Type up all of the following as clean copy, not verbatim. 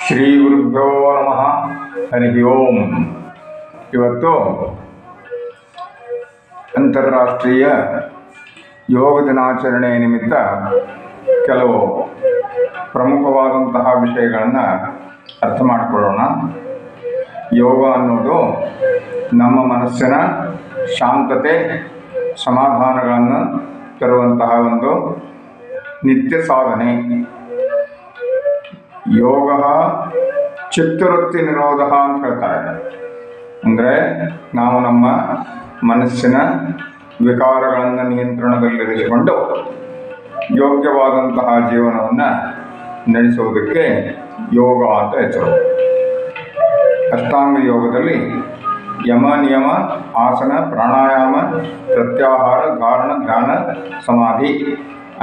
ಶ್ರೀ ಗುರುಭ್ಯೋ ನಮಃ. ಹರಿ ಓಂ. ಇವತ್ತು ಅಂತಾರಾಷ್ಟ್ರೀಯ ಯೋಗ ದಿನಾಚರಣೆ ನಿಮಿತ್ತ ಕೆಲವು ಪ್ರಮುಖವಾದಂತಹ ವಿಷಯಗಳನ್ನು ಅರ್ಥ ಮಾಡಿಕೊಳ್ಳೋಣ. ಯೋಗ ಅನ್ನೋದು ನಮ್ಮ ಮನಸ್ಸಿನ ಶಾಂತತೆ ಸಮಾಧಾನಗಳನ್ನು ತರುವಂತಹ ಒಂದು ನಿತ್ಯ ಸಾಧನೆ. ಯೋಗ ಚಿತ್ತವೃತ್ತಿ ನಿರೋಧ ಅಂತ ಹೇಳ್ತಾರೆ. ಅಂದರೆ ನಾವು ನಮ್ಮ ಮನಸ್ಸಿನ ವಿಕಾರಗಳನ್ನು ನಿಯಂತ್ರಣದಲ್ಲಿರಿಸಿಕೊಂಡು ಯೋಗ್ಯವಾದಂತಹ ಜೀವನವನ್ನು ನಡೆಸುವುದಕ್ಕೆ ಯೋಗ ಅಂತ ಹೆಸರು. ಅಷ್ಟಾಂಗ ಯೋಗದಲ್ಲಿ ಯಮ, ನಿಯಮ, ಆಸನ, ಪ್ರಾಣಾಯಾಮ, ಪ್ರತ್ಯಾಹಾರ, ಧಾರಣ, ಧ್ಯಾನ, ಸಮಾಧಿ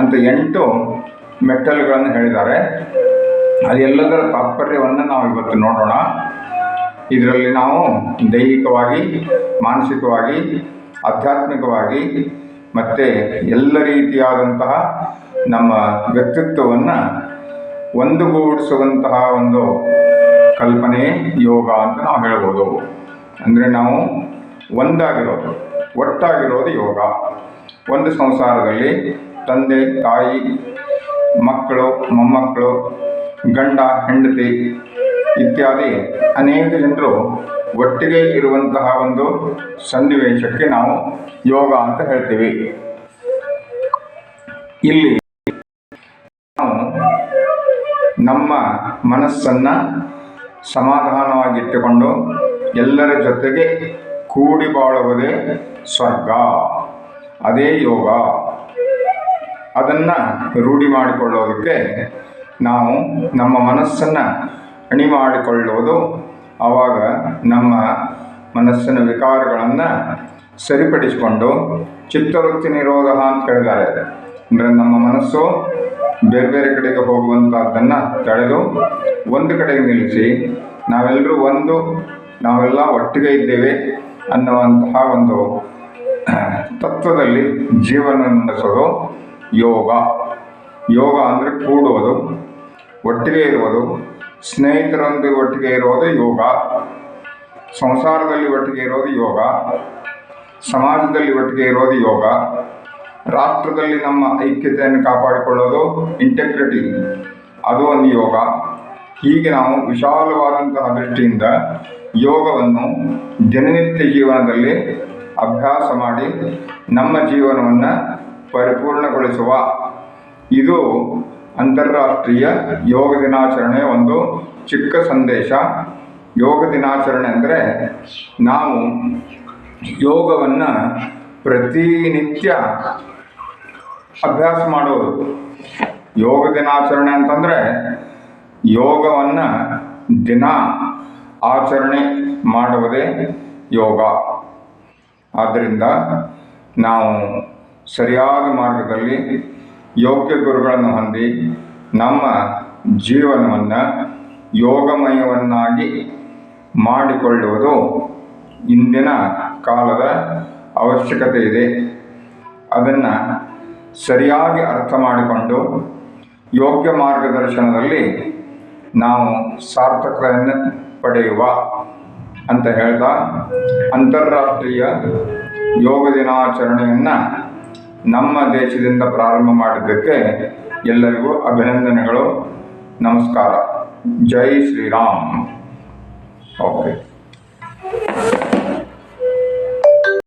ಅಂತ 8 ಮೆಟ್ಟಲುಗಳನ್ನು ಹೇಳಿದ್ದಾರೆ. ಅದೆಲ್ಲದರ ತಾತ್ಪರ್ಯವನ್ನು ನಾವು ಇವತ್ತು ನೋಡೋಣ. ಇದರಲ್ಲಿ ನಾವು ದೈಹಿಕವಾಗಿ, ಮಾನಸಿಕವಾಗಿ, ಆಧ್ಯಾತ್ಮಿಕವಾಗಿ ಮತ್ತು ಎಲ್ಲ ರೀತಿಯಾದಂತಹ ನಮ್ಮ ವ್ಯಕ್ತಿತ್ವವನ್ನು ಒಂದುಗೂಡಿಸುವಂತಹ ಒಂದು ಕಲ್ಪನೆ ಯೋಗ ಅಂತ ನಾವು ಹೇಳ್ಬೋದು. ಅಂದರೆ ನಾವು ಒಂದಾಗಿರೋದು, ಒಟ್ಟಾಗಿರೋದು ಯೋಗ. ಒಂದು ಸಂಸಾರದಲ್ಲಿ ತಂದೆ, ತಾಯಿ, ಮಕ್ಕಳು, ಮೊಮ್ಮಕ್ಕಳು, ಗಂಡ, ಹೆಂಡತಿ ಇತ್ಯಾದಿ ಅನೇಕ ಜನರು ಒಟ್ಟಿಗೆ ಇರುವಂತಹ ಒಂದು ಸನ್ನಿವೇಶಕ್ಕೆ ನಾವು ಯೋಗ ಅಂತ ಹೇಳ್ತೀವಿ. ಇಲ್ಲಿ ನಾವು ನಮ್ಮ ಮನಸ್ಸನ್ನು ಸಮಾಧಾನವಾಗಿಟ್ಟುಕೊಂಡು ಎಲ್ಲರ ಜೊತೆಗೆ ಕೂಡಿ ಬಾಳುವುದೇ ಸ್ವರ್ಗ. ಅದೇ ಯೋಗ. ಅದನ್ನು ರೂಢಿ ಮಾಡಿಕೊಳ್ಳೋದಕ್ಕೆ ನಾವು ನಮ್ಮ ಮನಸ್ಸನ್ನು ಅಣಿ ಮಾಡಿಕೊಳ್ಳುವುದು. ಆವಾಗ ನಮ್ಮ ಮನಸ್ಸಿನ ವಿಕಾರಗಳನ್ನು ಸರಿಪಡಿಸಿಕೊಂಡು ಚಿತ್ತವೃತ್ತಿ ನಿರೋಧ ಅಂತ ಹೇಳಿದ್ದಾರೆ. ಅಂದರೆ ನಮ್ಮ ಮನಸ್ಸು ಬೇರೆ ಬೇರೆ ಕಡೆಗೆ ಹೋಗುವಂಥದ್ದನ್ನು ತಡೆದು ಒಂದು ಕಡೆಗೆ ನಿಲ್ಲಿಸಿ ನಾವೆಲ್ಲರೂ ನಾವೆಲ್ಲ ಒಟ್ಟಿಗೆ ಇದ್ದೇವೆ ಅನ್ನುವಂತಹ ಒಂದು ತತ್ವದಲ್ಲಿ ಜೀವನ ನಡೆಸೋದು ಯೋಗ. ಯೋಗ ಅಂದರೆ ಕೂಡುವುದು, ಒಟ್ಟಿಗೆ ಇರುವುದು, ಸ್ನೇಹಿತರೊಂದಿಗೆ ಒಟ್ಟಿಗೆ ಇರೋದು ಯೋಗ, ಸಂಸಾರದಲ್ಲಿ ಒಟ್ಟಿಗೆ ಇರೋದು ಯೋಗ, ಸಮಾಜದಲ್ಲಿ ಒಟ್ಟಿಗೆ ಇರೋದು ಯೋಗ, ರಾಷ್ಟ್ರದಲ್ಲಿ ನಮ್ಮ ಐಕ್ಯತೆಯನ್ನು ಕಾಪಾಡಿಕೊಳ್ಳೋದು ಇಂಟೆಗ್ರಿಟಿ, ಅದು ಒಂದು ಯೋಗ. ಹೀಗೆ ನಾವು ವಿಶಾಲವಾದಂತಹ ದೃಷ್ಟಿಯಿಂದ ಯೋಗವನ್ನು ದಿನನಿತ್ಯ ಜೀವನದಲ್ಲಿ ಅಭ್ಯಾಸ ಮಾಡಿ ನಮ್ಮ ಜೀವನವನ್ನು ಪರಿಪೂರ್ಣಗೊಳಿಸುವ ಇದು ಅಂತಾರಾಷ್ಟ್ರೀಯ ಯೋಗ ದಿನಾಚರಣೆಯ ಒಂದು ಚಿಕ್ಕ ಸಂದೇಶ. ಯೋಗ ದಿನಾಚರಣೆ ಅಂದರೆ ನಾವು ಯೋಗವನ್ನು ಪ್ರತಿನಿತ್ಯ ಅಭ್ಯಾಸ ಮಾಡೋದು. ಯೋಗ ದಿನಾಚರಣೆ ಅಂತಂದರೆ ಯೋಗವನ್ನು ದಿನ ಆಚರಣೆ ಮಾಡುವುದೇ ಯೋಗ. ಆದ್ದರಿಂದ ನಾವು ಸರಿಯಾದ ಮಾರ್ಗದಲ್ಲಿ ಯೋಗ್ಯ ಗುರುಗಳನ್ನು ಹೊಂದಿ ನಮ್ಮ ಜೀವನವನ್ನು ಯೋಗಮಯವನ್ನಾಗಿ ಮಾಡಿಕೊಳ್ಳುವುದು ಇಂದಿನ ಕಾಲದ ಅವಶ್ಯಕತೆ ಇದೆ. ಅದನ್ನು ಸರಿಯಾಗಿ ಅರ್ಥ ಮಾಡಿಕೊಂಡು ಯೋಗ್ಯ ಮಾರ್ಗದರ್ಶನದಲ್ಲಿ ನಾವು ಸಾರ್ಥಕತೆಯನ್ನು ಪಡೆಯುವ ಅಂತ ಹೇಳ್ತಾ ಅಂತಾರಾಷ್ಟ್ರೀಯ ಯೋಗ ದಿನಾಚರಣೆಯನ್ನು ನಮ್ಮ ದೇಶದಿಂದ ಪ್ರಾರಂಭ ಮಾಡಿದ್ದಕ್ಕೆ ಎಲ್ಲರಿಗೂ ಅಭಿನಂದನೆಗಳು. ನಮಸ್ಕಾರ. ಜೈ ಶ್ರೀರಾಮ್. ಓಕೆ.